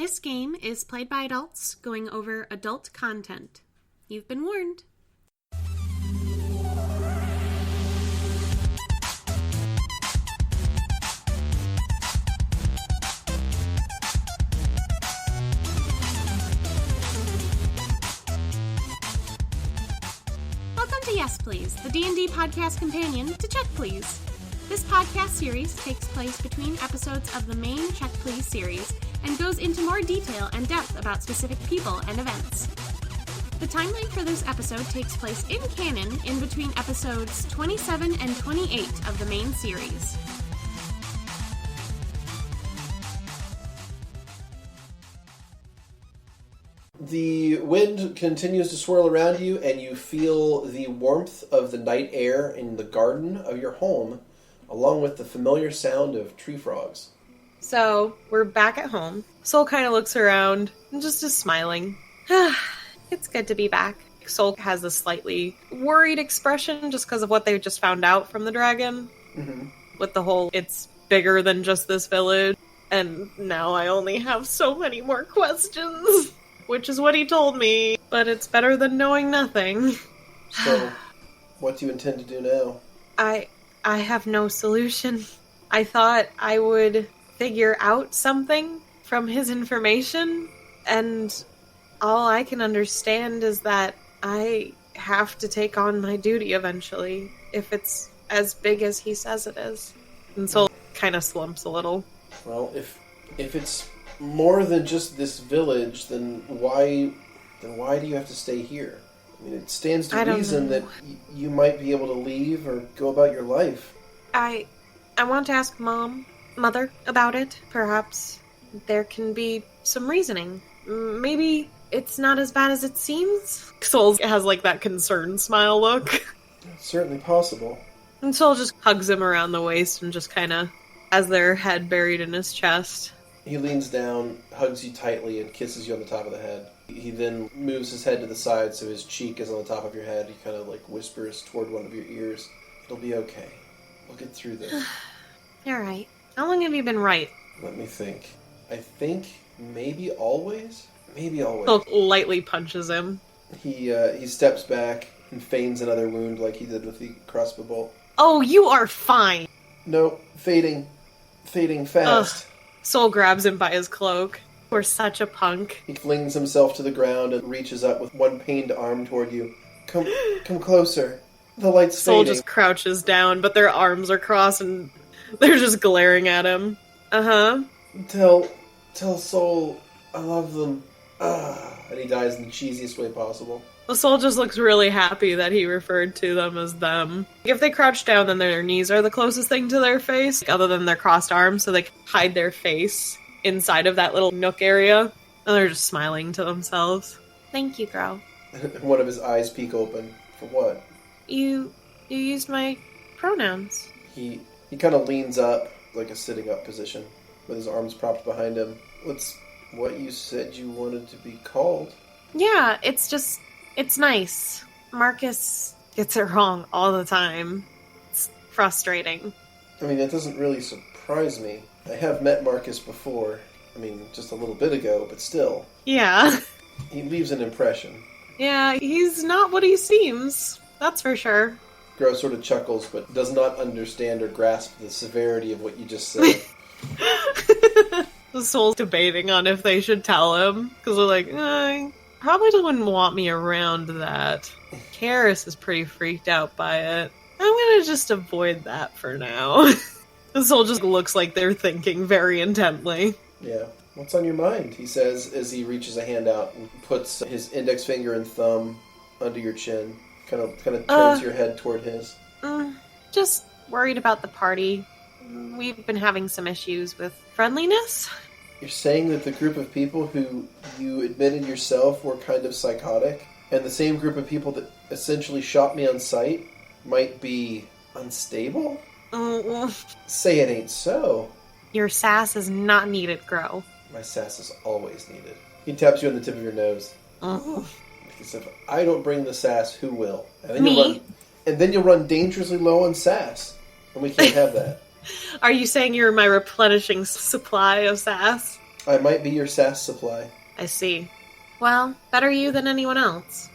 This game is played by adults going over adult content. You've been warned. Welcome to Yes Please, the D&D podcast companion to Check Please. This podcast series takes place between episodes of the main Check Please series and goes into more detail and depth about specific people and events. The timeline for this episode takes place in canon in between episodes 27 and 28 of the main series. The wind continues to swirl around you, and you feel the warmth of the night air in the garden of your home, along with the familiar sound of tree frogs. So, we're back at home. Soul kind of looks around and just is smiling. It's good to be back. Soul has a slightly worried expression just because of what they just found out from the dragon. Mm-hmm. With the whole, it's bigger than just this village. And now I only have so many more questions. Which is what he told me. But it's better than knowing nothing. So, what do you intend to do now? I have no solution. I thought I would figure out something from his information, and all I can understand is that I have to take on my duty eventually, if it's as big as he says it is. And Soul kind of slumps a little. Well, if it's more than just this village, then why do you have to stay here? I mean, it stands to reason that you might be able to leave or go about your life. I want to ask Mother, about it. Perhaps there can be some reasoning. Maybe it's not as bad as it seems. Soul has like that concerned smile look. It's certainly possible. And Soul just hugs him around the waist and just kind of has their head buried in his chest. He leans down, hugs you tightly, and kisses you on the top of the head. He then moves his head to the side so his cheek is on the top of your head. He kind of like whispers toward one of your ears. It'll be okay. We'll get through this. You're right. How long have you been right? Let me think. I think maybe always? Maybe always. Soul lightly punches him. He steps back and feigns another wound like he did with the crossbow bolt. Oh, you are fine! No, fading fast. Soul grabs him by his cloak. We're such a punk. He flings himself to the ground and reaches up with one pained arm toward you. Come closer. The light's Soul fading. just crouches down, but their arms are crossed and they're just glaring at him. Uh-huh. Tell Soul I love them. And he dies in the cheesiest way possible. The Soul just looks really happy that he referred to them as them. If they crouch down, then their knees are the closest thing to their face, other than their crossed arms, so they can hide their face inside of that little nook area. And they're just smiling to themselves. Thank you, Grow. One of his eyes peek open. For what? You used my pronouns. He kind of leans up, like a sitting up position, with his arms propped behind him. What's what you said you wanted to be called? Yeah, it's nice. Marcus gets it wrong all the time. It's frustrating. I mean, that doesn't really surprise me. I have met Marcus before. I mean, just a little bit ago, but still. Yeah. He leaves an impression. Yeah, he's not what he seems. That's for sure. Grow sort of chuckles, but does not understand or grasp the severity of what you just said. The Soul's debating on if they should tell him, because they're like, probably wouldn't want me around that. Karis is pretty freaked out by it. I'm gonna just avoid that for now. The Soul just looks like they're thinking very intently. Yeah. What's on your mind? He says as he reaches a hand out and puts his index finger and thumb under your chin. Kind of turns your head toward his. Just worried about the party. We've been having some issues with friendliness. You're saying that the group of people who you admitted yourself were kind of psychotic, and the same group of people that essentially shot me on sight might be unstable? Say it ain't so. Your sass is not needed, Grow. My sass is always needed. He taps you on the tip of your nose. Because if I don't bring the sass, who will? And then you'll run dangerously low on sass. And we can't have that. Are you saying you're my replenishing supply of sass? I might be your SAS supply. I see. Well, better you than anyone else.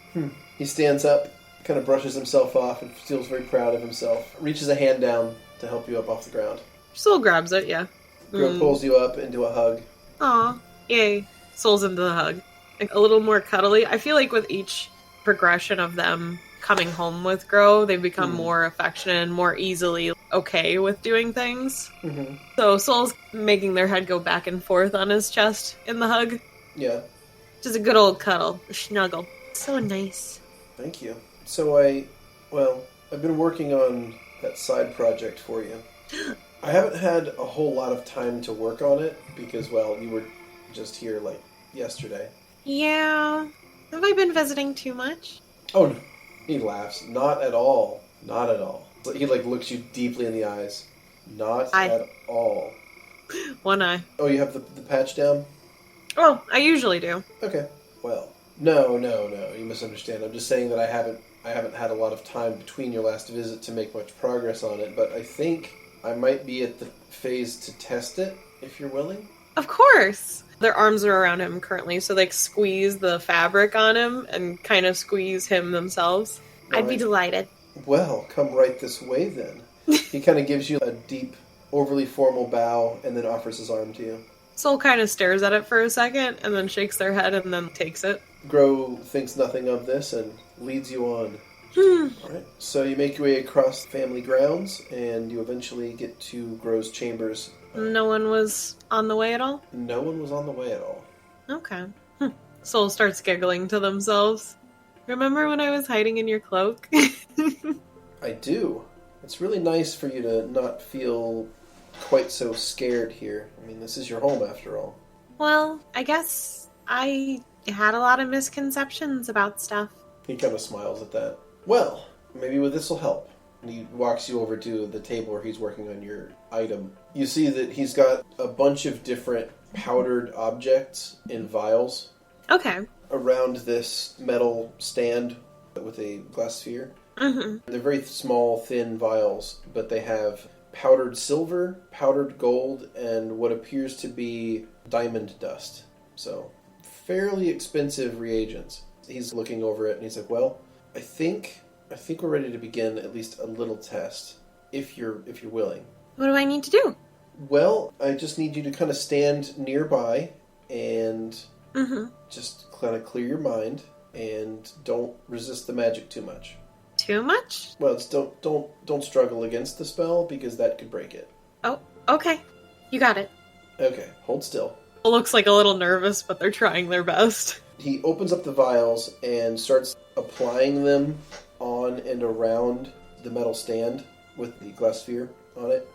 He stands up, kind of brushes himself off, and feels very proud of himself. Reaches a hand down to help you up off the ground. Soul grabs it, yeah. Pulls you up into a hug. Aw, yay. Soul's into the hug. Like, a little more cuddly. I feel like with each progression of them coming home with Grow, they become more affectionate and more easily okay with doing things. Mm-hmm. So Soul's making their head go back and forth on his chest in the hug. Yeah. Just a good old cuddle, a snuggle. So nice. Thank you. So I've been working on that side project for you. I haven't had a whole lot of time to work on it because, well, you were just here, like, yesterday. Yeah. Have I been visiting too much? Oh, no. He laughs. Not at all. Not at all. He, like, looks you deeply in the eyes. Not at all. One eye. Oh, you have the patch down? Oh, I usually do. Okay. Well, no. You misunderstand. I'm just saying that I haven't had a lot of time between your last visit to make much progress on it, but I think I might be at the phase to test it, if you're willing. Of course! Their arms are around him currently, so they squeeze the fabric on him and kind of squeeze him themselves. Right. I'd be delighted. Well, come right this way then. He kind of gives you a deep, overly formal bow and then offers his arm to you. Soul kind of stares at it for a second and then shakes their head and then takes it. Grow thinks nothing of this and leads you on. Alright, so you make your way across family grounds and you eventually get to Grow's chambers. No one was on the way at all? No one was on the way at all. Okay. Soul starts giggling to themselves. Remember when I was hiding in your cloak? I do. It's really nice for you to not feel quite so scared here. I mean, this is your home after all. Well, I guess I had a lot of misconceptions about stuff. He kind of smiles at that. Well, maybe this will help. And he walks you over to the table where he's working on your item. You see that he's got a bunch of different powdered objects in vials. Okay. Around this metal stand with a glass sphere. Mm-hmm. They're very small, thin vials, but they have powdered silver, powdered gold, and what appears to be diamond dust. So, fairly expensive reagents. He's looking over it and he's like, well, I think we're ready to begin at least a little test, if you're willing. What do I need to do? Well, I just need you to kind of stand nearby and just kind of clear your mind and don't resist the magic too much. Too much? Well, it's don't struggle against the spell because that could break it. Oh, okay. You got it. Okay, hold still. It looks like a little nervous, but they're trying their best. He opens up the vials and starts applying them on and around the metal stand with the glass sphere on it.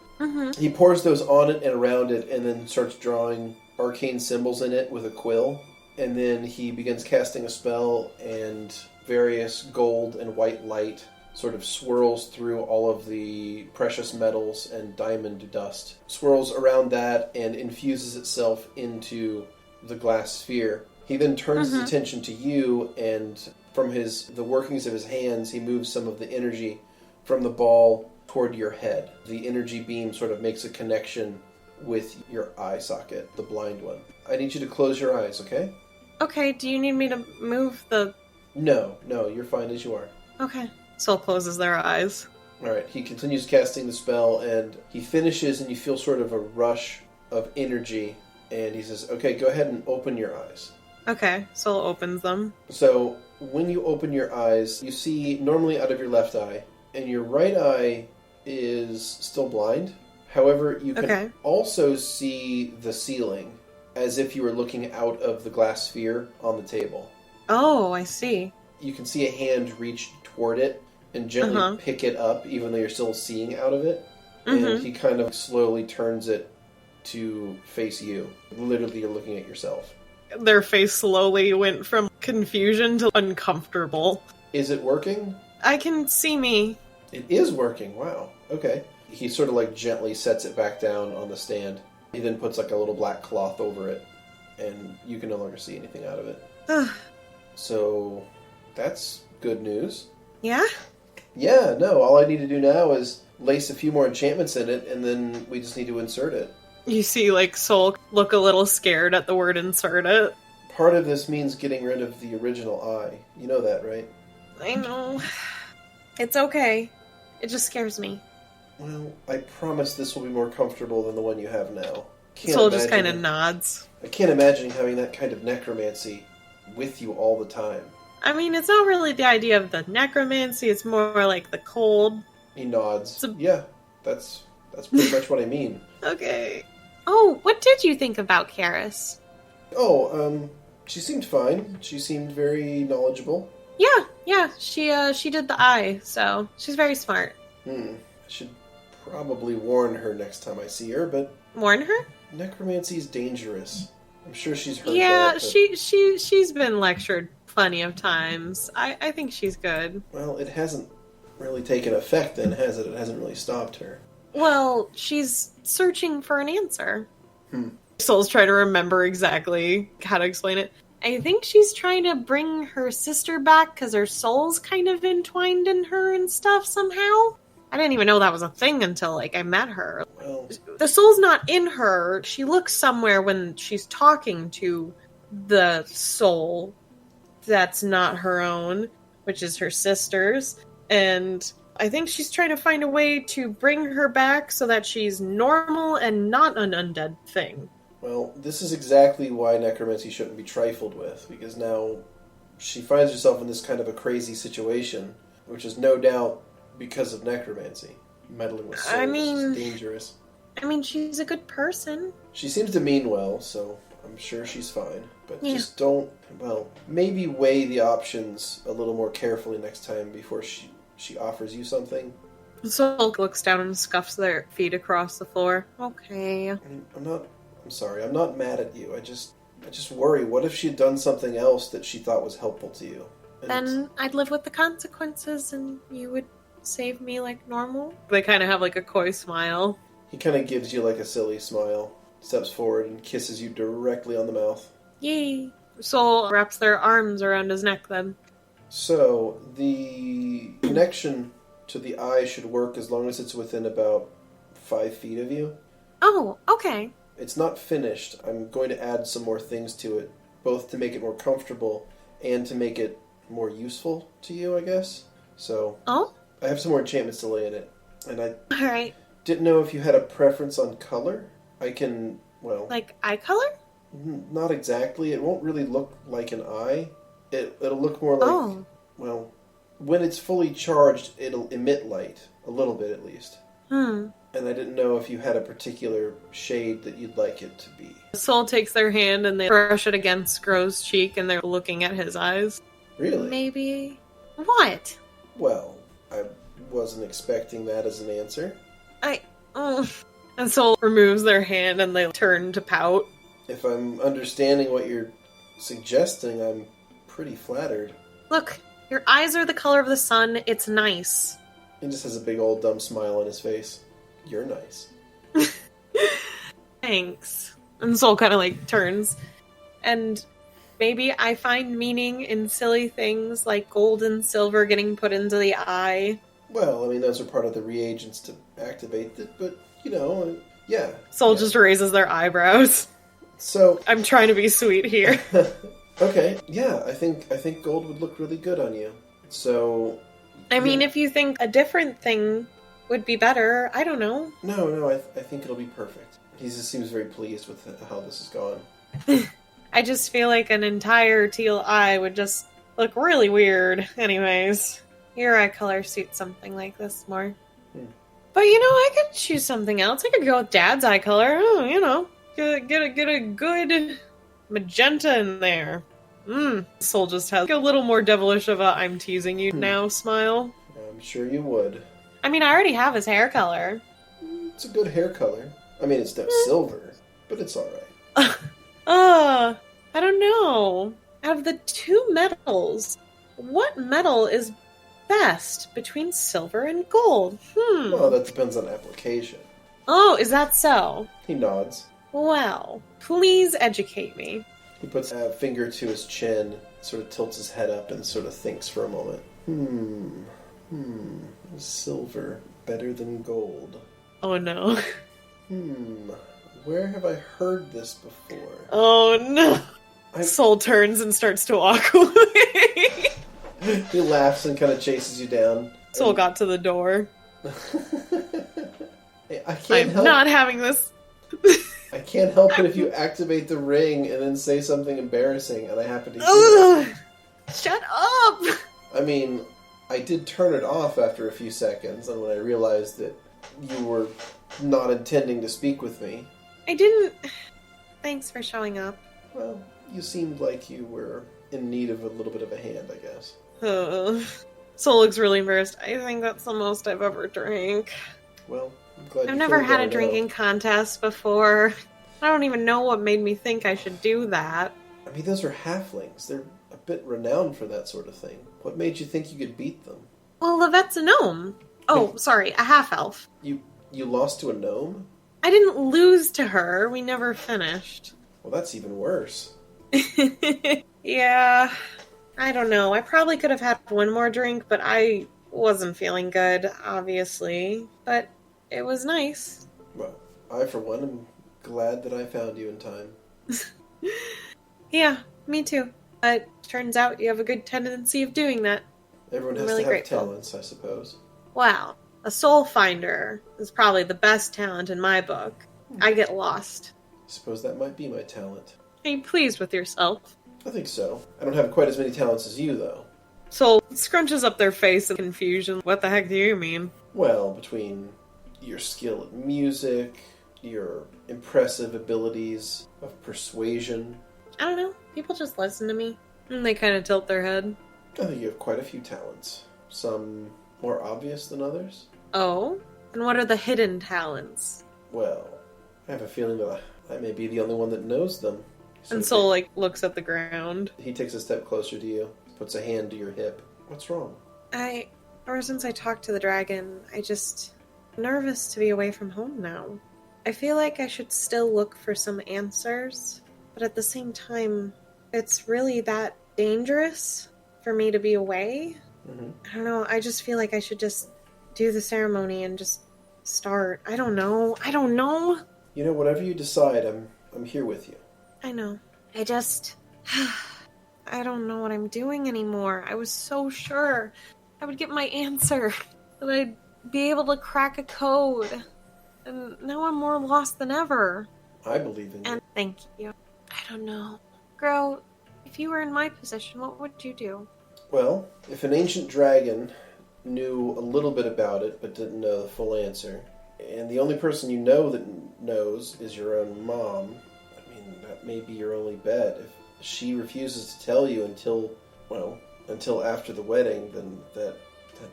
He pours those on it and around it and then starts drawing arcane symbols in it with a quill. And then he begins casting a spell and various gold and white light sort of swirls through all of the precious metals and diamond dust. Swirls around that and infuses itself into the glass sphere. He then turns his attention to you, and from the workings of his hands, he moves some of the energy from the ball toward your head. The energy beam sort of makes a connection with your eye socket, the blind one. I need you to close your eyes, okay? Okay, do you need me to move the... No, you're fine as you are. Okay. Soul closes their eyes. Alright, he continues casting the spell, and he finishes, and you feel sort of a rush of energy, and he says, okay, go ahead and open your eyes. Okay, Soul opens them. So, when you open your eyes, you see normally out of your left eye, and your right eye is still blind. However, you can also see the ceiling, as if you were looking out of the glass sphere on the table. Oh, I see. You can see a hand reach toward it and gently pick it up, even though you're still seeing out of it. And he kind of slowly turns it to face you. Literally, you're looking at yourself. Their face slowly went from confusion to uncomfortable. Is it working? I can see me. It is working. Wow. Okay. He sort of like gently sets it back down on the stand. He then puts like a little black cloth over it, and you can no longer see anything out of it. So, that's good news. Yeah? Yeah, no, all I need to do now is lace a few more enchantments in it, and then we just need to insert it. You see, like, Soul look a little scared at the word insert it. Part of this means getting rid of the original eye. You know that, right? I know. It's okay. It just scares me. Well, I promise this will be more comfortable than the one you have now. Soul just kind of nods. I can't imagine having that kind of necromancy with you all the time. I mean, it's not really the idea of the necromancy, it's more like the cold. He nods. Yeah, that's pretty much what I mean. Okay. Oh, what did you think about Karis? Oh, she seemed fine. She seemed very knowledgeable. Yeah, she did the eye, so she's very smart. I should probably warn her next time I see her, but... Warn her? Necromancy's dangerous. I'm sure she's heard yeah, that. Yeah, she's been lectured plenty of times. I think she's good. Well, it hasn't really taken effect then, has it? It hasn't really stopped her. Well, she's searching for an answer. Soul's trying to remember exactly how to explain it. I think she's trying to bring her sister back because her soul's kind of entwined in her and stuff somehow. I didn't even know that was a thing until, like, I met her. Well, the soul's not in her. She looks somewhere when she's talking to the soul that's not her own, which is her sister's. And I think she's trying to find a way to bring her back so that she's normal and not an undead thing. well, this is exactly why necromancy shouldn't be trifled with, because now she finds herself in this kind of a crazy situation, which is no doubt because of necromancy. Meddling with souls is dangerous. I mean, she's a good person. She seems to mean well, so I'm sure she's fine. But just don't, maybe weigh the options a little more carefully next time before she offers you something. Soul looks down and scuffs their feet across the floor. Okay. I mean, I'm sorry, I'm not mad at you. I just worry, what if she had done something else that she thought was helpful to you? And then I'd live with the consequences and you would save me like normal. They kind of have like a coy smile. he kind of gives you like a silly smile, steps forward and kisses you directly on the mouth. Yay. Soul wraps their arms around his neck then. So, the connection to the eye should work as long as it's within about 5 feet of you. Oh, okay. It's not finished. I'm going to add some more things to it, both to make it more comfortable and to make it more useful to you, I guess. So, I have some more enchantments to lay in it. And I Alright. didn't know if you had a preference on color. I can, Like eye color? Not exactly. It won't really look like an eye. It'll look more like, when it's fully charged, it'll emit light. A little bit, at least. And I didn't know if you had a particular shade that you'd like it to be. Soul takes their hand and they brush it against Gro's cheek and they're looking at his eyes. Really? Maybe. What? Well, I wasn't expecting that as an answer. And Soul removes their hand and they turn to pout. If I'm understanding what you're suggesting, I'm pretty flattered. Look, your eyes are the color of the sun. It's nice. He just has a big old dumb smile on his face. You're nice. Thanks. And Soul kind of like turns. And maybe I find meaning in silly things like gold and silver getting put into the eye. Well, I mean, those are part of the reagents to activate it, but, yeah. Soul just raises their eyebrows. So I'm trying to be sweet here. Okay, yeah, I think gold would look really good on you. So... I mean, if you think a different thing would be better, I don't know. No, I think it'll be perfect. He just seems very pleased with how this has gone. I just feel like an entire teal eye would just look really weird. Anyways, your eye color suits something like this more. But I could choose something else. I could go with Dad's eye color. Oh, get a good magenta in there. Soul just has a little more devilish of a I'm teasing you now smile. I'm sure you would. I mean, I already have his hair color. It's a good hair color. I mean, it's no silver, but it's alright. I don't know. Out of the two metals, what metal is best between silver and gold? Well, that depends on application. Oh, is that so? He nods. Well, please educate me. He puts a finger to his chin, sort of tilts his head up, and sort of thinks for a moment. Silver better than gold. Oh no. Where have I heard this before? Oh no! Soul turns and starts to walk away. He laughs and kind of chases you down. Soul got to the door. Hey, I'm not having this. I can't help it if you activate the ring and then say something embarrassing, and I happen to hear it. Shut up! I mean, I did turn it off after a few seconds, and when I realized that you were not intending to speak with me. I didn't... Thanks for showing up. Well, you seemed like you were in need of a little bit of a hand, I guess. Soul looks really embarrassed. I think that's the most I've ever drank. Well, I'm glad I've never had a drinking contest before. I don't even know what made me think I should do that. I mean, those are halflings. They're a bit renowned for that sort of thing. What made you think you could beat them? Well, Levette's a gnome. Oh, sorry, a half-elf. You lost to a gnome? I didn't lose to her. We never finished. Well, that's even worse. Yeah, I don't know. I probably could have had one more drink, but I wasn't feeling good, obviously. But it was nice. Well, I, for one, am glad that I found you in time. Yeah, me too. But turns out you have a good tendency of doing that. Everyone has really to have grateful. talents, I suppose. Wow, a soul finder is probably the best talent in my book. I get lost. I suppose that might be my talent. Are you pleased with yourself? I think so. I don't have quite as many talents as you, though. Soul scrunches up their face in confusion. What the heck do you mean? Well, between your skill at music, your impressive abilities of persuasion. I don't know. People just listen to me. And they kind of tilt their head. I think you have quite a few talents. Some more obvious than others. Oh? And what are the hidden talents? Well, I have a feeling that I may be the only one that knows them. And Soul, looks at the ground. He takes a step closer to you, puts a hand to your hip. What's wrong? Ever since I talked to the dragon, I'm nervous to be away from home now. I feel like I should still look for some answers, but at the same time, it's really that dangerous for me to be away. Mm-hmm. I don't know, I just feel like I should just do the ceremony and just start. I don't know. You know, whatever you decide, I'm here with you. I know. I don't know what I'm doing anymore. I was so sure I would get my answer, that I'd be able to crack a code. And now I'm more lost than ever. I believe in you. And thank you. I don't know. Grow, if you were in my position, what would you do? Well, if an ancient dragon knew a little bit about it but didn't know the full answer, and the only person you know that knows is your own mom, I mean, that may be your only bet. If she refuses to tell you until after the wedding, then that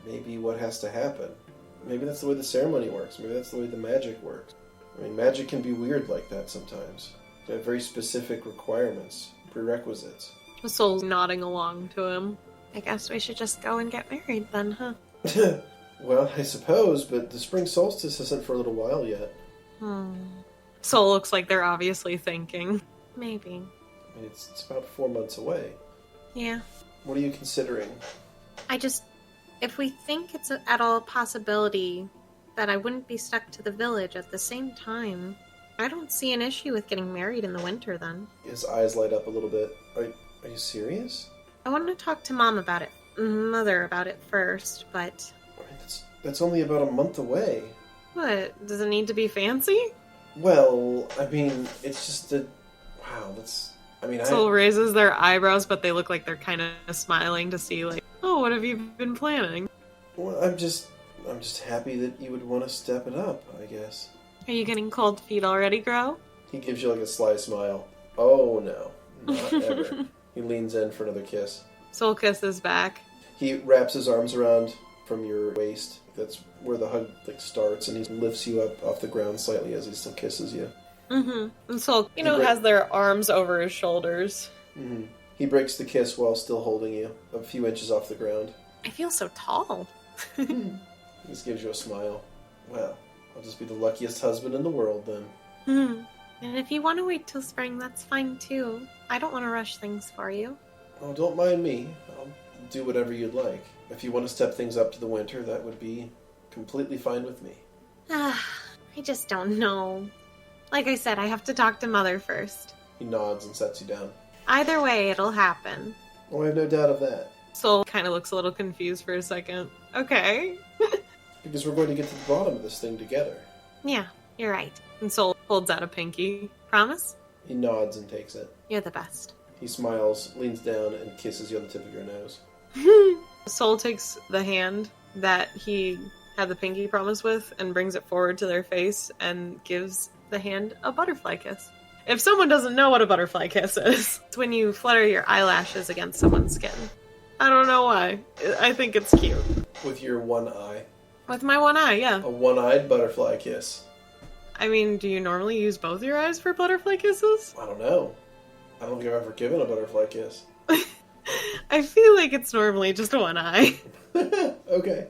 may be what has to happen. Maybe that's the way the ceremony works. Maybe that's the way the magic works. I mean, magic can be weird like that sometimes. They have very specific requirements, prerequisites. The Soul's nodding along to him. I guess we should just go and get married then, huh? Well, I suppose, but the spring solstice isn't for a little while yet. Soul looks like they're obviously thinking. Maybe. I mean, it's about 4 months away. Yeah. What are you considering? If we think it's at all a possibility that I wouldn't be stuck to the village at the same time, I don't see an issue with getting married in the winter then. His eyes light up a little bit. Are you serious? I want to talk to Mom about it. Mother about it first, but... I mean, that's only about a month away. What? Does it need to be fancy? Well, I mean, it's just a... Wow, that's... I mean, Soul raises their eyebrows, but they look like they're kind of smiling to see, oh, what have you been planning? Well, I'm just happy that you would want to step it up, I guess. Are you getting cold feet already, Grow? He gives you a sly smile. Oh, no. Not ever. He leans in for another kiss. Soul kisses back. He wraps his arms around from your waist. That's where the hug starts, and he lifts you up off the ground slightly as he still kisses you. Mm-hmm. And Soul, has their arms over his shoulders. Mm-hmm. He breaks the kiss while still holding you a few inches off the ground. I feel so tall. He just gives you a smile. Well, I'll just be the luckiest husband in the world then. And if you want to wait till spring, that's fine too. I don't want to rush things for you. Oh, don't mind me. I'll do whatever you'd like. If you want to step things up to the winter, that would be completely fine with me. I just don't know. Like I said, I have to talk to Mother first. He nods and sets you down. Either way, it'll happen. Oh, I have no doubt of that. Soul kind of looks a little confused for a second. Okay. Because we're going to get to the bottom of this thing together. Yeah, you're right. And Soul holds out a pinky. Promise? He nods and takes it. You're the best. He smiles, leans down, and kisses you on the tip of your nose. Soul takes the hand that he had the pinky promise with and brings it forward to their face and gives the hand a butterfly kiss. If someone doesn't know what a butterfly kiss is, it's when you flutter your eyelashes against someone's skin. I don't know why. I think it's cute. With your one eye. With my one eye, yeah. A one-eyed butterfly kiss. I mean, do you normally use both your eyes for butterfly kisses? I don't know. I don't think I've ever given a butterfly kiss. I feel like it's normally just one eye. Okay.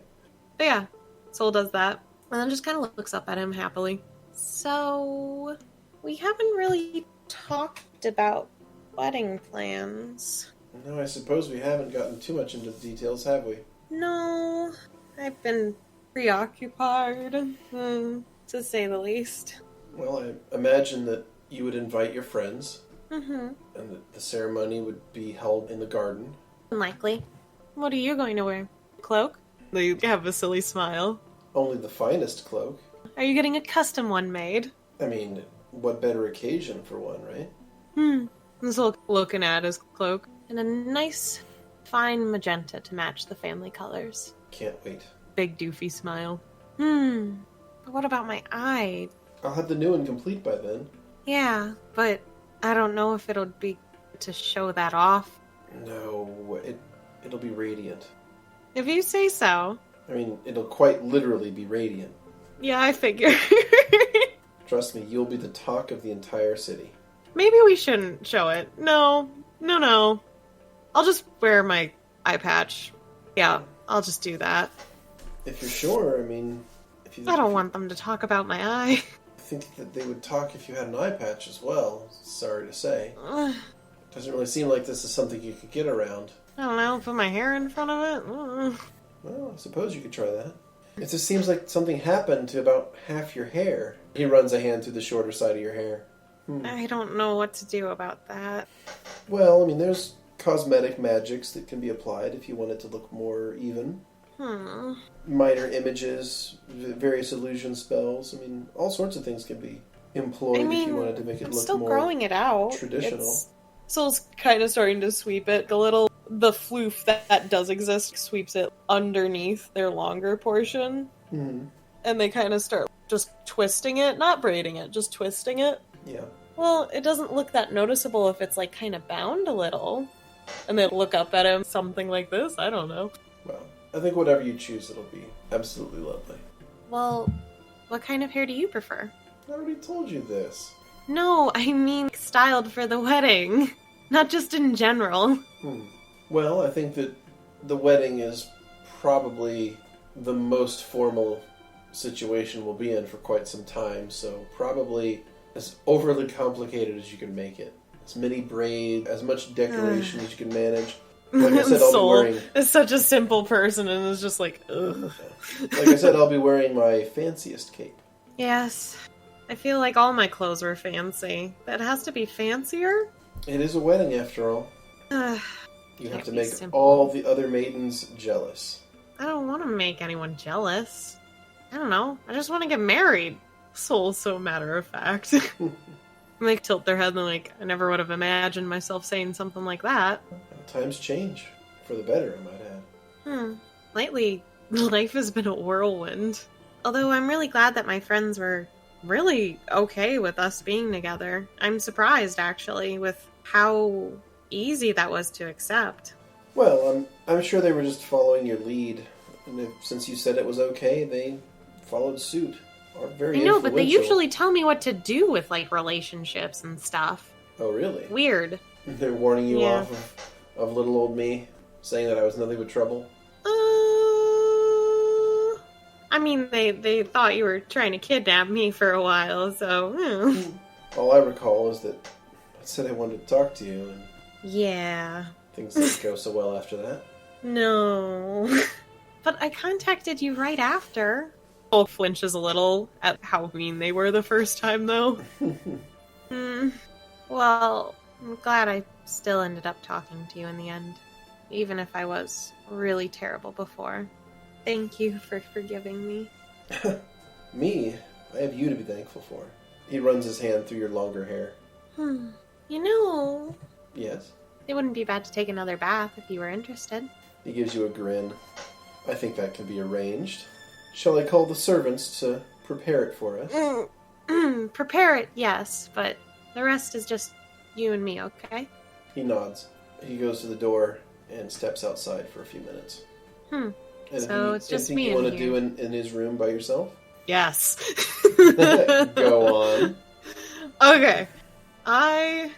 But yeah, Soul does that. And then just kind of looks up at him happily. So, we haven't really talked about wedding plans. No, I suppose we haven't gotten too much into the details, have we? No, I've been preoccupied, to say the least. Well, I imagine that you would invite your friends, Mm-hmm. and that the ceremony would be held in the garden. Unlikely. What are you going to wear? Cloak? They have a silly smile. Only the finest cloak. Are you getting a custom one made? I mean, what better occasion for one, right? He's looking at his cloak. And a nice, fine magenta to match the family colors. Can't wait. Big doofy smile. But what about my eye? I'll have the new one complete by then. Yeah, but I don't know if it'll be to show that off. No, it'll be radiant. If you say so. I mean, it'll quite literally be radiant. Yeah, I figure. Trust me, you'll be the talk of the entire city. Maybe we shouldn't show it. No. I'll just wear my eye patch. Yeah, I'll just do that. If you're sure, I mean... I don't want them to talk about my eye. I think that they would talk if you had an eye patch as well, sorry to say. Doesn't really seem like this is something you could get around. I don't know, put my hair in front of it? Well, I suppose you could try that. It just seems like something happened to about half your hair. He runs a hand through the shorter side of your hair. I don't know what to do about that. Well, I mean, there's cosmetic magics that can be applied if you want it to look more even. Minor images, various illusion spells. I mean, all sorts of things can be employed if you wanted to make it I'm look still more growing it out. traditional. Soul's kind of starting to sweep it. The floof that does exist sweeps it underneath their longer portion. Mm-hmm. And they kind of start just twisting it, not braiding it, just twisting it. Yeah. Well, it doesn't look that noticeable if it's like kind of bound a little. And they look up at him, something like this, I don't know. Well, I think whatever you choose, it'll be absolutely lovely. Well, what kind of hair do you prefer? I already told you this. No, I mean styled for the wedding. Not just in general. Well, I think that the wedding is probably the most formal situation we'll be in for quite some time, so probably as overly complicated as you can make it. As many braids, as much decoration as you can manage. Like I said, I'll be wearing... is such a simple person and is just like, ugh. Like I said, I'll be wearing my fanciest cape. Yes. I feel like all my clothes were fancy. That has to be fancier? It is a wedding, after all. You have to make simple. all the other maidens jealous. I don't want to make anyone jealous. I don't know. I just want to get married. Soul's so matter of fact. They tilt their head and like, I never would have imagined myself saying something like that. Times change. For the better, I might add. Lately, life has been a whirlwind. Although I'm really glad that my friends were really okay with us being together. I'm surprised, actually, with how easy that was to accept. Well, I'm sure they were just following your lead. And since you said it was okay, they followed suit. Are very I know, but they influential. usually tell me what to do with, like, relationships and stuff. Oh, really? Weird. They're warning you Yeah. off of little old me, saying that I was nothing but trouble? I mean, they thought you were trying to kidnap me for a while, so... All I recall is that I said I wanted to talk to you, and Yeah. things didn't go so well after that. No. But I contacted you right after. Soul flinches a little at how mean they were the first time, though. Well, I'm glad I still ended up talking to you in the end, even if I was really terrible before. Thank you for forgiving me. Me? I have you to be thankful for. He runs his hand through your longer hair. You know... Yes? It wouldn't be bad to take another bath if you were interested. He gives you a grin. I think that can be arranged. Shall I call the servants to prepare it for us? Prepare it, yes, but the rest is just you and me, okay? He nods. He goes to the door and steps outside for a few minutes. And So it's just me you want in to here. do in his room by yourself? Yes. Go on. Okay. I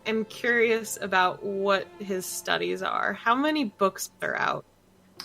am curious about what his studies are. How many books are out?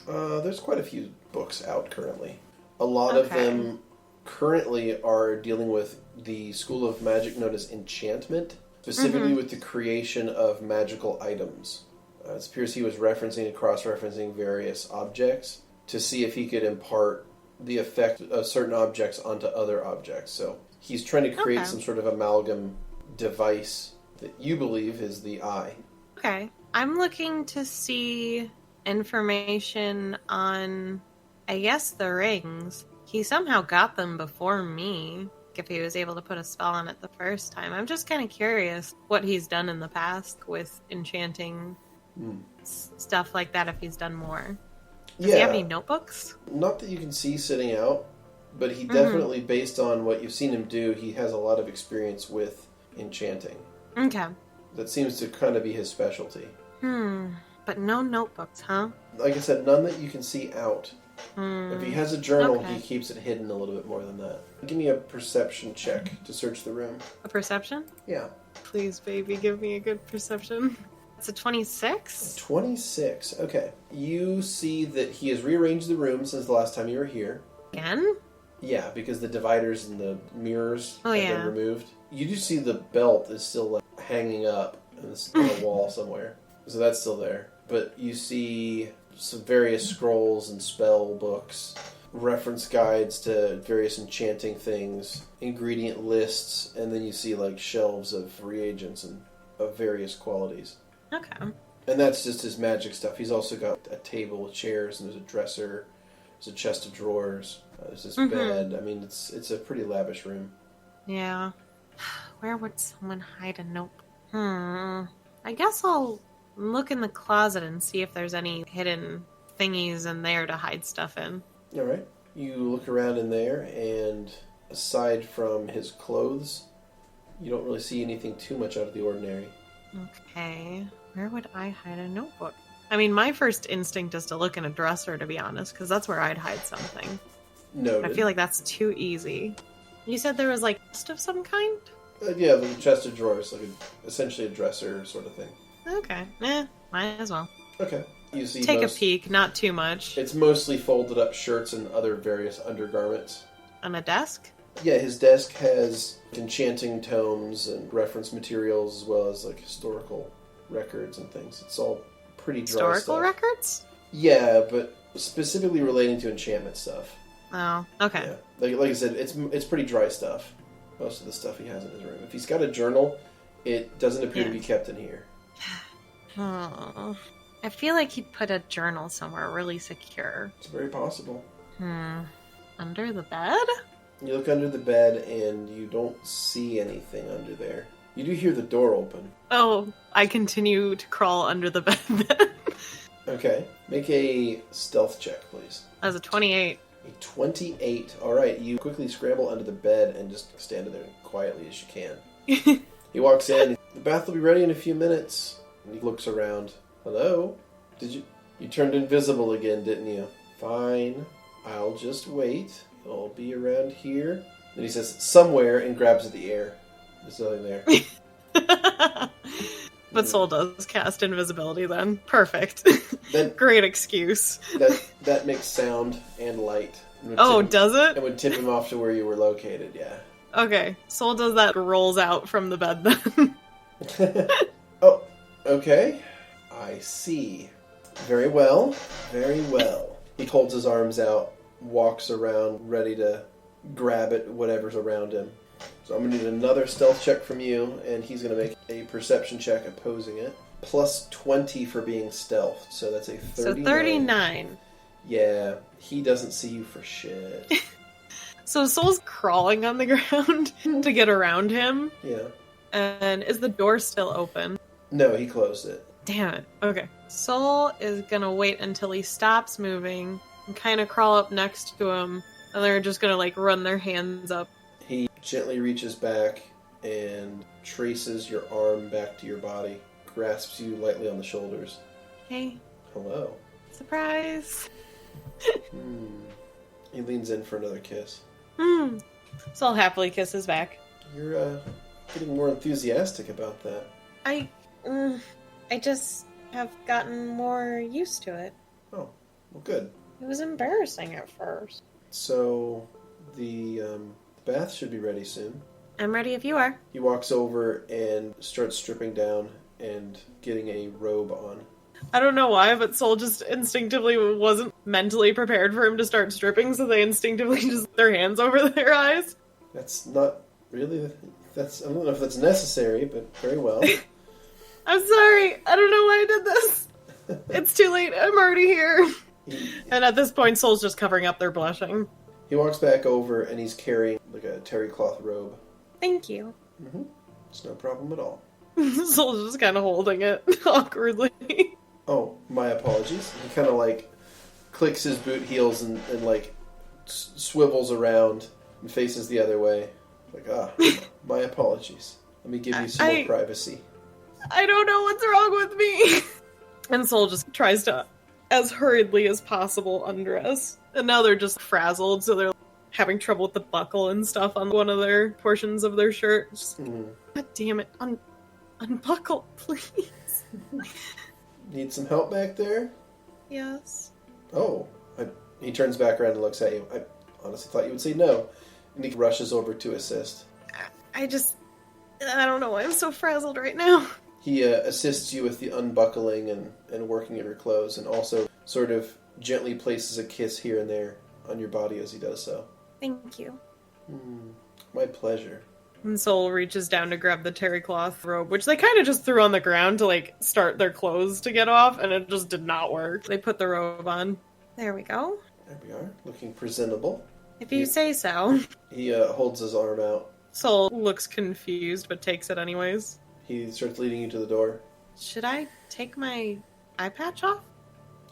There's quite a few books out currently. A lot of them currently are dealing with the school of magic known as enchantment, specifically with the creation of magical items. It appears he was referencing and cross-referencing various objects to see if he could impart the effect of certain objects onto other objects. So he's trying to create some sort of amalgam device that you believe is the eye. Okay. I'm looking to see information on, I guess, the rings. He somehow got them before me, if he was able to put a spell on it the first time. I'm just kind of curious what he's done in the past with enchanting stuff like that, if he's done more. Does he have any notebooks? Not that you can see sitting out, but he definitely, based on what you've seen him do, he has a lot of experience with enchanting. Okay. That seems to kind of be his specialty. But no notebooks, huh? Like I said, none that you can see out. If he has a journal, he keeps it hidden a little bit more than that. Give me a perception check to search the room. A perception? Yeah. Please, baby, give me a good perception. It's a 26? 26. Okay. You see that he has rearranged the room since the last time you were here. Again? Yeah, because the dividers and the mirrors have yeah. been removed. You do see the belt is still hanging up on the wall somewhere. So that's still there. But you see some various scrolls and spell books, reference guides to various enchanting things, ingredient lists, and then you see shelves of reagents and of various qualities. Okay. And that's just his magic stuff. He's also got a table with chairs, and there's a dresser, there's a chest of drawers, there's this bed. I mean, it's a pretty lavish room. Yeah. Where would someone hide a notebook? I guess I'll look in the closet and see if there's any hidden thingies in there to hide stuff in. All right. You look around in there, and aside from his clothes, you don't really see anything too much out of the ordinary. Okay. Where would I hide a notebook? I mean, my first instinct is to look in a dresser, to be honest, because that's where I'd hide something. Noted. I feel like that's too easy. You said there was, a chest of some kind? Yeah, the chest of drawers, essentially a dresser sort of thing. Okay. Might as well. Okay. You see Take a peek, not too much. It's mostly folded up shirts and other various undergarments. On a desk? Yeah, his desk has enchanting tomes and reference materials, as well as historical records and things. It's all pretty dry Historical stuff. records? Yeah, but specifically relating to enchantment stuff. Oh, okay. Yeah. Like I said, it's pretty dry stuff. Most of the stuff he has in his room. If he's got a journal, it doesn't appear to be kept in here. Oh, I feel like he'd put a journal somewhere really secure. It's very possible. Under the bed? You look under the bed and you don't see anything under there. You do hear the door open. Oh, I continue to crawl under the bed then. Okay. Make a stealth check, please. That was a 28. A 28. Alright, you quickly scramble under the bed and just stand there quietly as you can. He walks in. The bath will be ready in a few minutes. And he looks around. Hello? You turned invisible again, didn't you? Fine. I'll just wait. I'll be around here. Then he says, somewhere, and grabs at the air. There's nothing there. But Soul does cast invisibility then. Perfect. Great excuse. That makes sound and light. Does it? It would tip him off to where you were located, yeah. Okay. Soul does that, rolls out from the bed then. Oh, okay. I see. Very well. Very well. He holds his arms out walks around ready to grab at whatever's around him. So I'm going to need another stealth check from you, and he's going to make a perception check opposing it. Plus 20 for being stealthed, so that's a 39. So 39. Yeah, he doesn't see you for shit. So Soul's crawling on the ground to get around him. Yeah. And is the door still open? No, he closed it. Damn it. Okay. Soul is gonna wait until he stops moving and kind of crawl up next to him, and they're just gonna, like, run their hands up. He gently reaches back and traces your arm back to your body, grasps you lightly on the shoulders. Hey. Hello. Surprise. He leans in for another kiss. Soul happily kisses back. You're getting more enthusiastic about that. I just have gotten more used to it. Oh, well, good. It was embarrassing at first. So, the bath should be ready soon. I'm ready if you are. He walks over and starts stripping down and getting a robe on. I don't know why, but Soul just instinctively wasn't mentally prepared for him to start stripping, so they instinctively just put their hands over their eyes. That's not really... I don't know if that's necessary, but very well. I'm sorry. I don't know why I did this. It's too late. I'm already here. And at this point, Soul's just covering up their blushing. He walks back over and he's carrying like a terry cloth robe. Thank you. It's no problem at all. Soul's just kind of holding it awkwardly. Oh, my apologies. He kind of like clicks his boot heels and like swivels around and faces the other way. Like, my apologies. Let me give you some more privacy. I don't know what's wrong with me. And Soul just tries to, as hurriedly as possible, undress. And now they're just frazzled, so they're having trouble with the buckle and stuff on one of their portions of their shirt. Just, God damn it. Unbuckle, please. Need some help back there? Yes. Oh. He turns back around and looks at you. I honestly thought you would say no. And he rushes over to assist. I don't know why I'm so frazzled right now. He assists you with the unbuckling and working of your clothes, and also sort of gently places a kiss here and there on your body as he does so. Thank you. My pleasure. And Soul reaches down to grab the terry cloth robe, which they kind of just threw on the ground to, like, start their clothes to get off, and it just did not work. They put the robe on. There we go. There we are, looking presentable. If you say so. He holds his arm out. Soul looks confused, but takes it anyways. He starts leading you to the door. Should I take my eye patch off?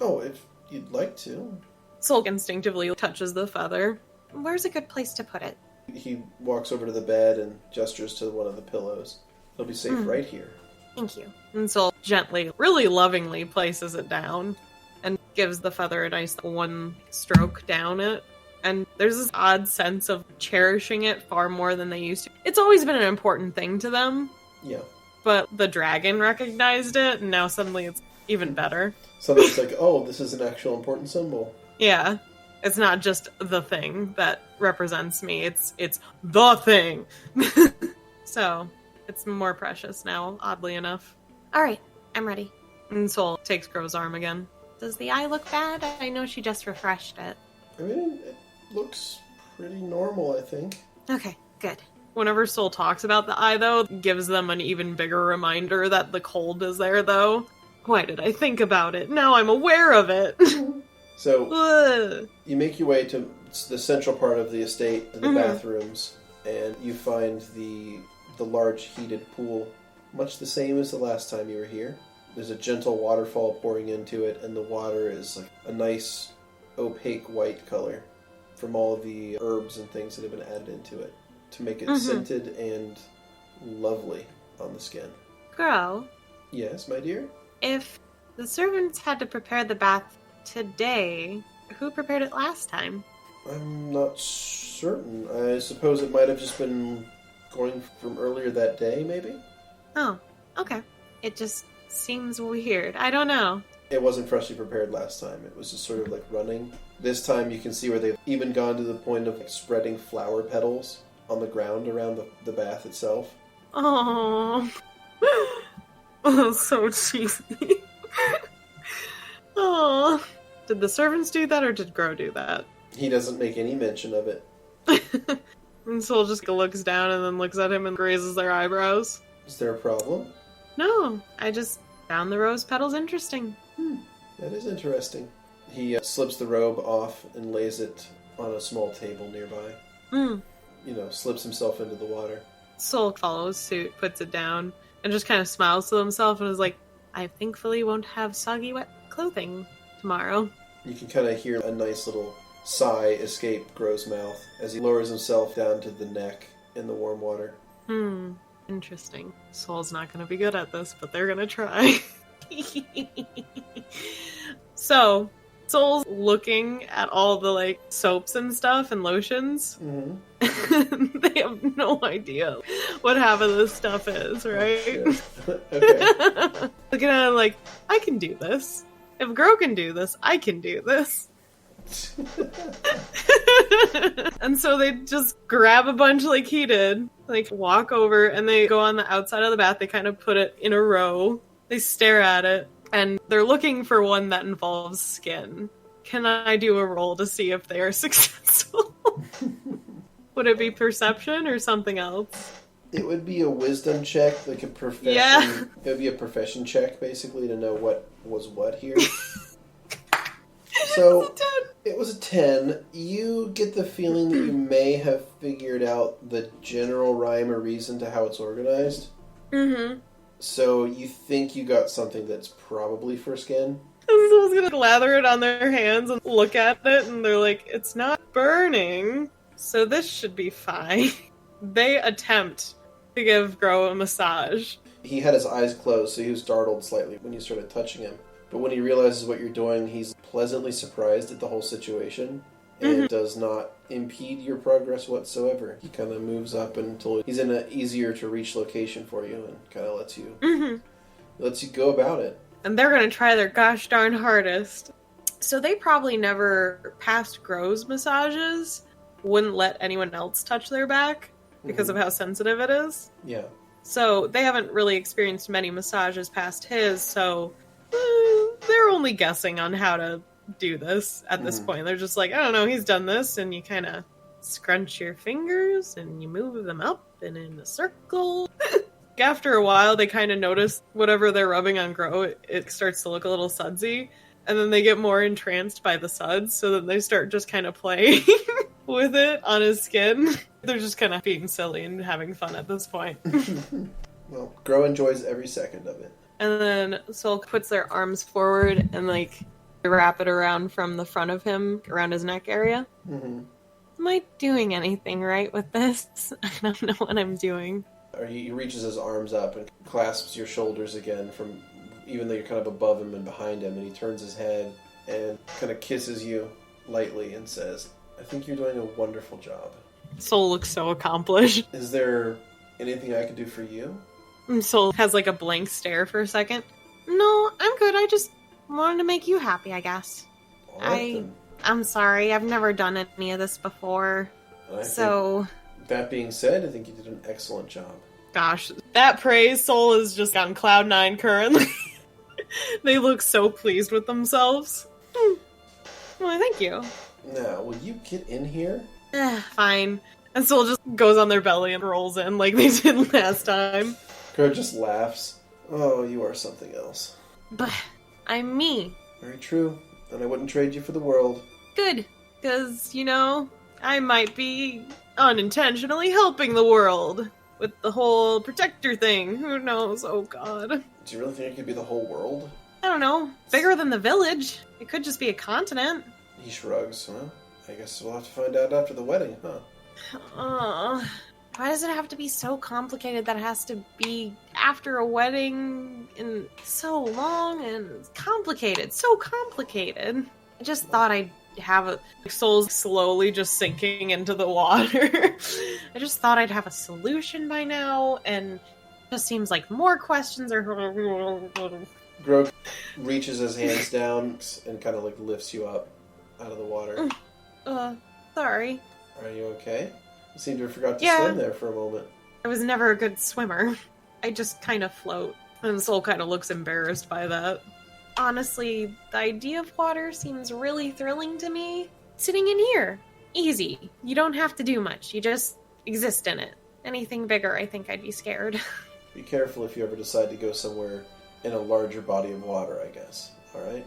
Oh, if you'd like to. Soul instinctively touches the feather. Where's a good place to put it? He walks over to the bed and gestures to one of the pillows. It'll be safe right here. Thank you. And Soul gently, really lovingly places it down and gives the feather a nice one stroke down it. And there's this odd sense of cherishing it far more than they used to. It's always been an important thing to them. Yeah. But the dragon recognized it, and now suddenly it's even better. So it's like, oh, this is an actual important symbol. Yeah. It's not just the thing that represents me. It's the thing. So, it's more precious now, oddly enough. Alright, I'm ready. And Soul takes Crow's arm again. Does the eye look bad? I know she just refreshed it. I mean, it looks pretty normal, I think. Okay, good. Whenever Soul talks about the eye, though, it gives them an even bigger reminder that the cold is there, though. Why did I think about it? Now I'm aware of it. So, you make your way to the central part of the estate, the bathrooms, and you find the large heated pool, much the same as the last time you were here. There's a gentle waterfall pouring into it, and the water is like a nice, opaque white color from all of the herbs and things that have been added into it to make it scented and lovely on the skin. Crow? Yes, my dear? If the servants had to prepare the bath today, who prepared it last time? I'm not certain. I suppose it might have just been going from earlier that day, maybe? Oh, okay. It just seems weird. I don't know. It wasn't freshly prepared last time. It was just sort of like running. This time you can see where they've even gone to the point of like spreading flower petals on the ground around the bath itself. Oh, so cheesy. Oh, did the servants do that or did Grow do that? He doesn't make any mention of it. And Soul just looks down and then looks at him and raises their eyebrows. Is there a problem? No, I just found the rose petals interesting. That is interesting. He slips the robe off and lays it on a small table nearby. Slips himself into the water. Soul follows suit, puts it down, and just kind of smiles to himself and is like, I thankfully won't have soggy wet clothing tomorrow. You can kind of hear a nice little sigh escape Grow's mouth as he lowers himself down to the neck in the warm water. Interesting. Soul's not going to be good at this, but they're going to try. So, Soul's looking at all the, soaps and stuff and lotions. Mm-hmm. They have no idea what half of this stuff is, right? Oh, okay. Looking at it like, I can do this. If Grow can do this, I can do this. And so they just grab a bunch like he did, walk over, and they go on the outside of the bath. They kind of put it in a row. They stare at it, and they're looking for one that involves skin. Can I do a roll to see if they are successful? Would it be perception or something else? It would be a wisdom check, like a profession. Yeah. It would be a profession check, basically, to know what was what here. So, it was a 10. You get the feeling that you may have figured out the general rhyme or reason to how it's organized. Mm-hmm. So, you think you got something that's probably for skin? Someone's gonna lather it on their hands and look at it, and they're like, it's not burning, so this should be fine. They attempt to give Grow a massage. He had his eyes closed, so he was startled slightly when you started touching him. But when he realizes what you're doing, he's pleasantly surprised at the whole situation and does not impede your progress whatsoever. He kind of moves up until he's in an easier to reach location for you and kind of lets you go about it. And they're going to try their gosh darn hardest. So they probably never passed Grow's massages, wouldn't let anyone else touch their back because of how sensitive it is. Yeah. So they haven't really experienced many massages past his, so they're only guessing on how to do this at this point. They're just like, I don't know, he's done this, and you kind of scrunch your fingers and you move them up and in a circle. After a while, they kind of notice whatever they're rubbing on Grow, it starts to look a little sudsy, and then they get more entranced by the suds, so then they start just kind of playing with it on his skin. They're just kind of being silly and having fun at this point. Well, Grow enjoys every second of it. And then Soul puts their arms forward and, wrap it around from the front of him, around his neck area. Mm-hmm. Am I doing anything right with this? I don't know what I'm doing. He reaches his arms up and clasps your shoulders again, from even though you're kind of above him and behind him, and he turns his head and kind of kisses you lightly and says, I think you're doing a wonderful job. Soul looks so accomplished. Is there anything I can do for you? And Soul has a blank stare for a second. No, I'm good. I just wanted to make you happy, I guess. I'm sorry. I've never done any of this before. That being said, I think you did an excellent job. Gosh, that praise, Soul is just on cloud 9 currently. They look so pleased with themselves. Well, thank you. Now, will you get in here? Fine. And Soul just goes on their belly and rolls in like they did last time. Crow just laughs. Oh, you are something else. But I'm me. Very true. And I wouldn't trade you for the world. Good. Because, I might be unintentionally helping the world with the whole protector thing. Who knows? Oh, God. Do you really think it could be the whole world? I don't know. Bigger than the village. It could just be a continent. He shrugs. Well, I guess we'll have to find out after the wedding, huh? Why does it have to be so complicated that it has to be after a wedding and so long and complicated? So complicated. I just thought I'd have Soul's slowly just sinking into the water. I just thought I'd have a solution by now, and it just seems like more questions are... Grow reaches his hands down and kind of lifts you up out of the water. Sorry. Are you okay? You seem to have forgot to swim there for a moment. I was never a good swimmer. I just kind of float. And Soul kind of looks embarrassed by that. Honestly, the idea of water seems really thrilling to me. sitting in here. Easy. You don't have to do much. You just exist in it. Anything bigger, I think I'd be scared. Be careful if you ever decide to go somewhere in a larger body of water, I guess. Alright?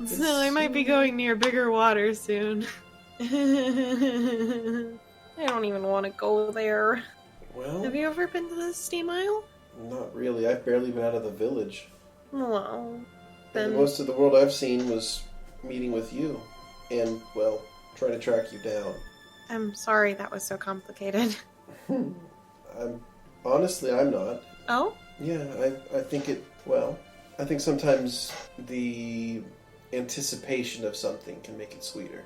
So I might be going near bigger water soon. I don't even want to go there. Well, Have you ever been to the Steam Isle? not really. I've barely been out of the village. Well, then... And most of the world I've seen was meeting with you. And, well, trying to track you down. I'm sorry that was so complicated. Honestly, I'm not. Oh? Yeah, I think I think sometimes the anticipation of something can make it sweeter.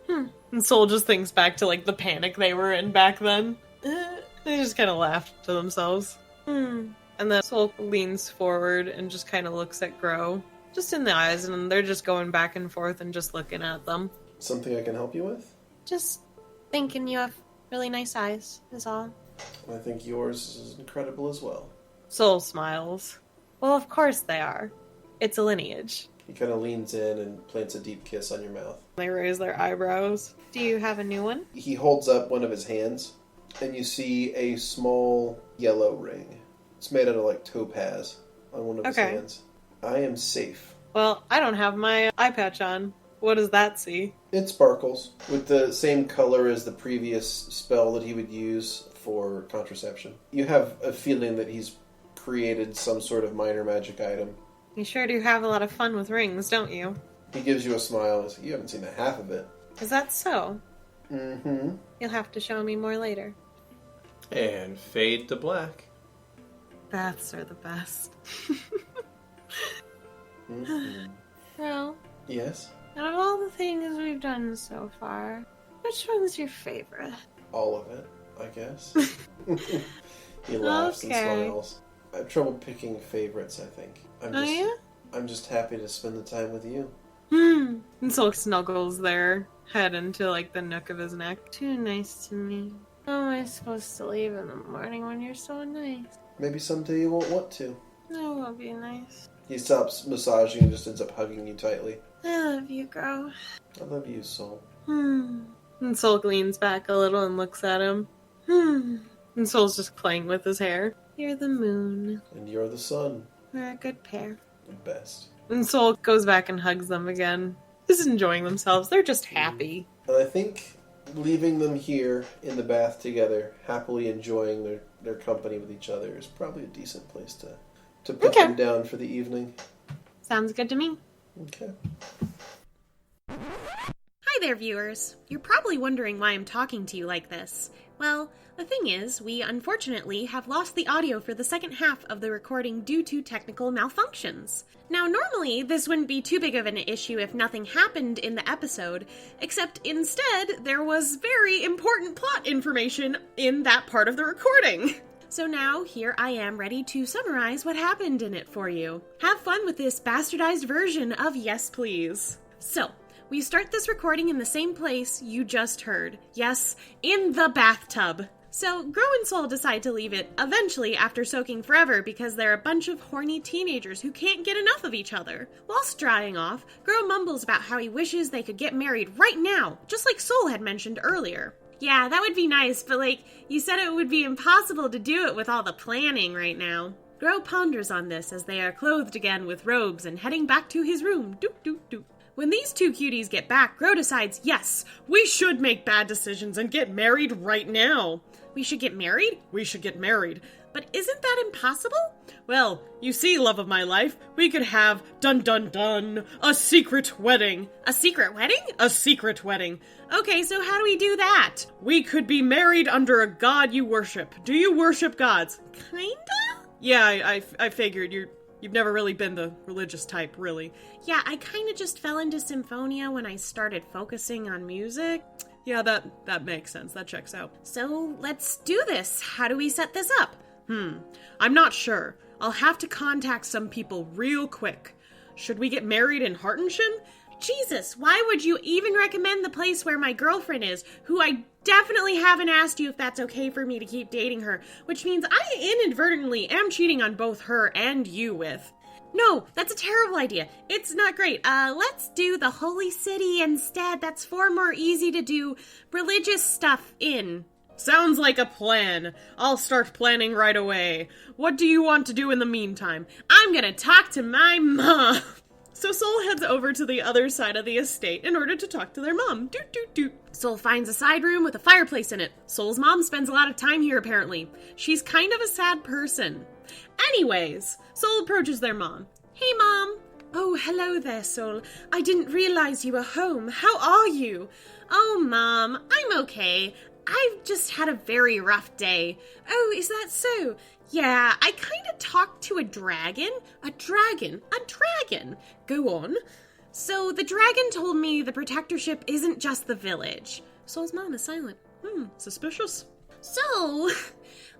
And Soul just thinks back to, like, the panic they were in back then. They just kind of laughed to themselves. And then Soul leans forward and just kind of looks at Grow. Just in the eyes, and they're just going back and forth and just looking at them. Something I can help you with? Just thinking you have really nice eyes, is all. I think yours is incredible as well. Soul smiles. Well, of course they are. It's a lineage. He kind of leans in and plants a deep kiss on your mouth. They raise their eyebrows. Do you have a new one? He holds up one of his hands, and you see a small yellow ring. It's made out of, like, topaz on one of his hands. I am safe. Well, I don't have my eye patch on. What does that see? It sparkles with the same color as the previous spell that he would use for contraception. You have a feeling that he's created some sort of minor magic item. You sure do have a lot of fun with rings, don't you? He gives you a smile and says, you haven't seen the half of it. Is that so? Mm-hmm. You'll have to show me more later. And fade to black. Baths are the best. Mm-hmm. Well, Yes? out of all the things we've done so far, which one's your favorite? All of it, I guess. He laughs and smiles. I have trouble picking favorites, I think. I'm just happy to spend the time with you. And Soul snuggles their head into, like, the nook of his neck. Too nice to me. How am I supposed to leave in the morning when you're so nice? Maybe someday you won't want to. That will be nice. He stops massaging and just ends up hugging you tightly. I love you, Grow. I love you, Soul. And Soul leans back a little and looks at him. And Soul's just playing with his hair. You're the moon. And you're the sun. We're a good pair. The best. And Soul goes back and hugs them again. Just enjoying themselves. They're just happy. And I think leaving them here in the bath together, happily enjoying their company with each other, is probably a decent place to put them down for the evening. Sounds good to me. Okay. Hi there, viewers. You're probably wondering why I'm talking to you like this. Well, the thing is, we unfortunately have lost the audio for the second half of the recording due to technical malfunctions. Now, normally, this wouldn't be too big of an issue if nothing happened in the episode, except instead, there was very important plot information in that part of the recording. So now, here I am ready to summarize what happened in it for you. Have fun with this bastardized version of Yes Please. So, we start this recording in the same place you just heard. Yes, in the bathtub. So, Grow and Soul decide to leave it eventually after soaking forever because they're a bunch of horny teenagers who can't get enough of each other. Whilst drying off, Grow mumbles about how he wishes they could get married right now, just like Soul had mentioned earlier. Yeah, that would be nice, but you said it would be impossible to do it with all the planning right now. Grow ponders on this as they are clothed again with robes and heading back to his room. Doop, doop, doop. When these two cuties get back, Grow decides, yes, we should make bad decisions and get married right now. We should get married? We should get married. But isn't that impossible? Well, you see, love of my life, we could have, dun dun dun, a secret wedding. A secret wedding? A secret wedding. Okay, so how do we do that? We could be married under a god you worship. Do you worship gods? Kinda? Yeah, I figured you've never really been the religious type, really. Yeah, I kinda just fell into Symphonia when I started focusing on music. Yeah, that makes sense. That checks out. So, let's do this. How do we set this up? I'm not sure. I'll have to contact some people real quick. Should we get married in Hartenshire? Jesus, why would you even recommend the place where my girlfriend is, who I definitely haven't asked you if that's okay for me to keep dating her, which means I inadvertently am cheating on both her and you with. No, that's a terrible idea. It's not great. Let's do the Holy City instead. That's far more easy to do religious stuff in. Sounds like a plan. I'll start planning right away. What do you want to do in the meantime? I'm gonna talk to my mom. So Sol heads over to the other side of the estate in order to talk to their mom. Doot, doot, doot. Sol finds a side room with a fireplace in it. Sol's mom spends a lot of time here, apparently. She's kind of a sad person. Anyways, Sol approaches their mom. Hey, Mom. Oh, hello there, Sol. I didn't realize you were home. How are you? Oh, Mom, I'm okay. I've just had a very rough day. Oh, is that so? Yeah, I kind of talked to a dragon. A dragon? Go on. So the dragon told me the protectorship isn't just the village. Sol's mom is silent. Suspicious. So,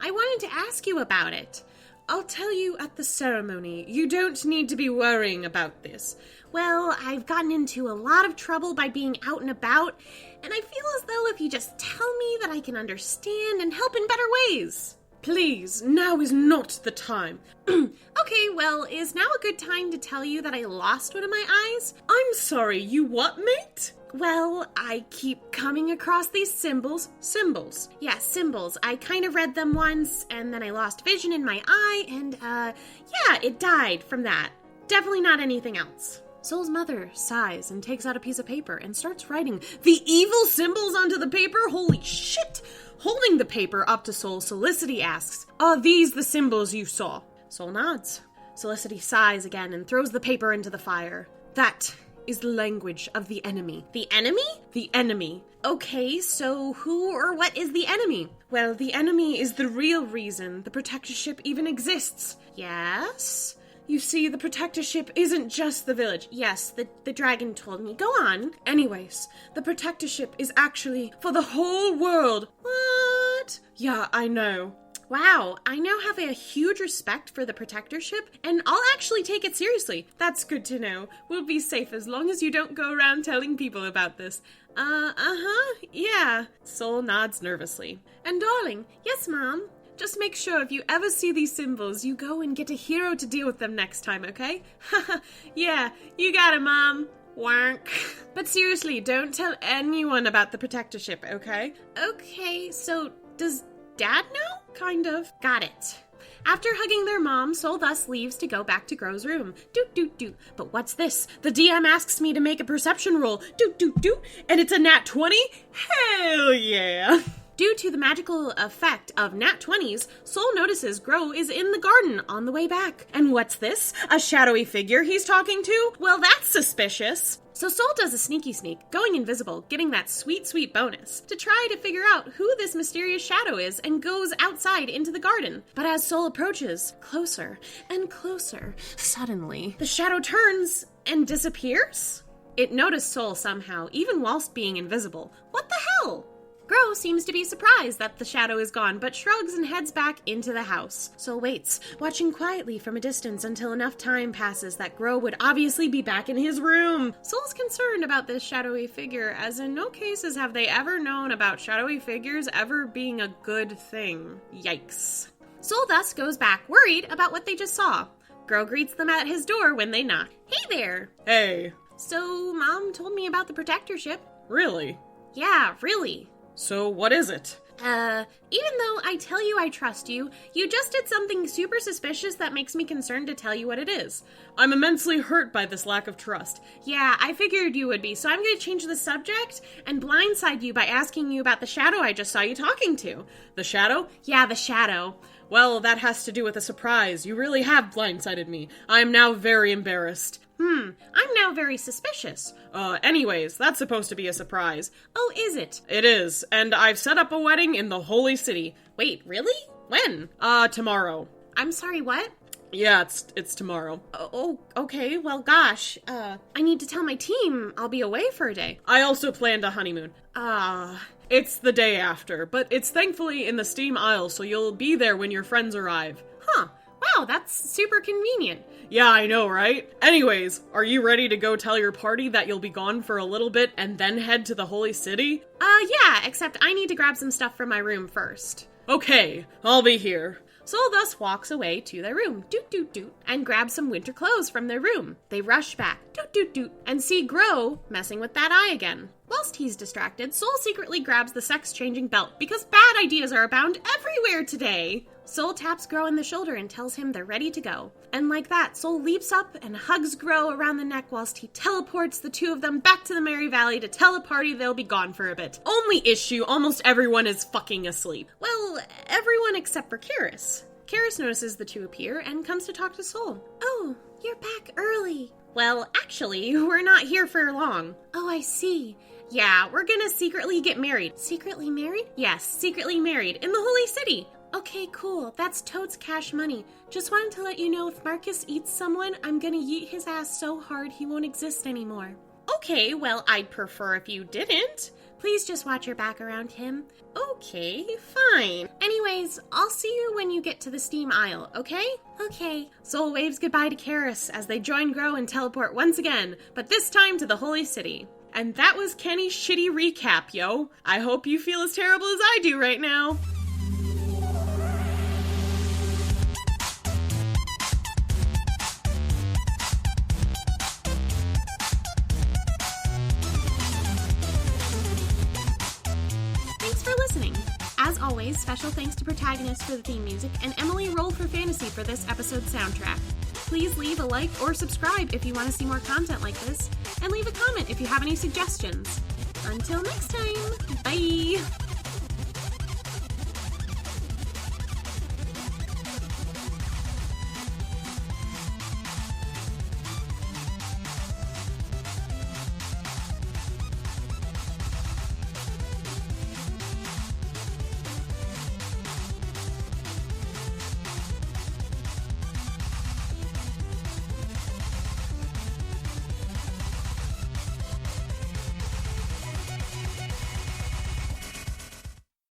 I wanted to ask you about it. I'll tell you at the ceremony. You don't need to be worrying about this. Well, I've gotten into a lot of trouble by being out and about, and I feel as though if you just tell me that I can understand and help in better ways. Please, now is not the time. Okay, well, is now a good time to tell you that I lost one of my eyes? I'm sorry, you what, mate? Well, I keep coming across these symbols. Symbols? Yeah, symbols. I kind of read them once, and then I lost vision in my eye, and, yeah, it died from that. Definitely not anything else. Sol's mother sighs and takes out a piece of paper and starts writing the evil symbols onto the paper? Holy shit! Holding the paper up to Sol, Solicity asks, "Are these the symbols you saw?" Sol nods. Solicity sighs again and throws the paper into the fire. That is the language of the enemy. The enemy? The enemy. Okay, so who or what is the enemy? Well, the enemy is the real reason the protectorship even exists. Yes? You see, the protectorship isn't just the village. Yes, the dragon told me. Go on. Anyways, the protectorship is actually for the whole world. What? Yeah, I know. Wow, I now have a huge respect for the protectorship, and I'll actually take it seriously. That's good to know. We'll be safe as long as you don't go around telling people about this. Yeah. Sol nods nervously. And darling, yes, Mom? just make sure if you ever see these symbols, you go and get a hero to deal with them next time, okay? Haha, yeah, you got it, Mom. Wank. But seriously, don't tell anyone about the protectorship, okay? Okay, so does Dad know? Kind of. Got it. After hugging their mom, Sol thus leaves to go back to Grow's room. Doot, doot, doot. But what's this? The DM asks me to make a perception roll. Doot, doot, doot. And it's a nat 20? Hell yeah. Due to the magical effect of nat 20s, Sol notices Grow is in the garden on the way back. And what's this? A shadowy figure he's talking to? Well, that's suspicious. So Sol does a sneaky sneak, going invisible, getting that sweet, sweet bonus, to try to figure out who this mysterious shadow is and goes outside into the garden. But as Sol approaches closer and closer, suddenly, the shadow turns and disappears? It noticed Sol somehow, even whilst being invisible. What the hell? Grow seems to be surprised that the shadow is gone, but shrugs and heads back into the house. Sol waits, watching quietly from a distance until enough time passes that Grow would obviously be back in his room. Sol's concerned about this shadowy figure, as in no cases have they ever known about shadowy figures ever being a good thing. Yikes. Sol thus goes back, worried about what they just saw. Grow greets them at his door when they knock. Hey there! Hey. So, Mom told me about the protectorship. Really? Yeah, really. So what is it? Even though I tell you I trust you, you just did something super suspicious that makes me concerned to tell you what it is. I'm immensely hurt by this lack of trust. Yeah, I figured you would be, so I'm going to change the subject and blindside you by asking you about the shadow I just saw you talking to. The shadow? Yeah, the shadow. Well, that has to do with a surprise. You really have blindsided me. I am now very embarrassed. I'm now very suspicious. Anyways, that's supposed to be a surprise. Oh, is it? It is, and I've set up a wedding in the Holy City. Wait, really? When? Tomorrow. I'm sorry, what? Yeah, it's tomorrow. Oh, okay, well, gosh, I need to tell my team I'll be away for a day. I also planned a honeymoon. It's the day after, but it's thankfully in the Steam Isle, so you'll be there when your friends arrive. Huh. Wow, that's super convenient. Yeah, I know, right? Anyways, are you ready to go tell your party that you'll be gone for a little bit and then head to the Holy City? Yeah, except I need to grab some stuff from my room first. Okay, I'll be here. Soul thus walks away to their room, doot doot doot, and grabs some winter clothes from their room. They rush back, doot doot doot, and see Grow messing with that eye again. Whilst he's distracted, Soul secretly grabs the sex-changing belt because bad ideas are abound everywhere today. Soul taps Grow in the shoulder and tells him they're ready to go. And like that, Soul leaps up and hugs Grow around the neck whilst he teleports the two of them back to the Merry Valley to tell a party they'll be gone for a bit. Only issue, almost everyone is fucking asleep. Well, everyone except for Karis. Karis notices the two appear and comes to talk to Soul. Oh, you're back early. Well, actually, we're not here for long. Oh, I see. Yeah, we're gonna secretly get married. Secretly married? Yes, secretly married in the Holy City. Okay, cool. That's totes cash money. Just wanted to let you know if Marcus eats someone, I'm gonna yeet his ass so hard he won't exist anymore. Okay, well, I'd prefer if you didn't. Please just watch your back around him. Okay, fine. Anyways, I'll see you when you get to the steam aisle, okay? Okay. Soul waves goodbye to Karis as they join Grow and teleport once again, but this time to the Holy City. And that was Keni's shitty recap, yo. I hope you feel as terrible as I do right now. As always, special thanks to Protagonist for the theme music and Emily Roll for Fantasy for this episode's soundtrack. Please leave a like or subscribe if you want to see more content like this, and leave a comment if you have any suggestions. Until next time, bye!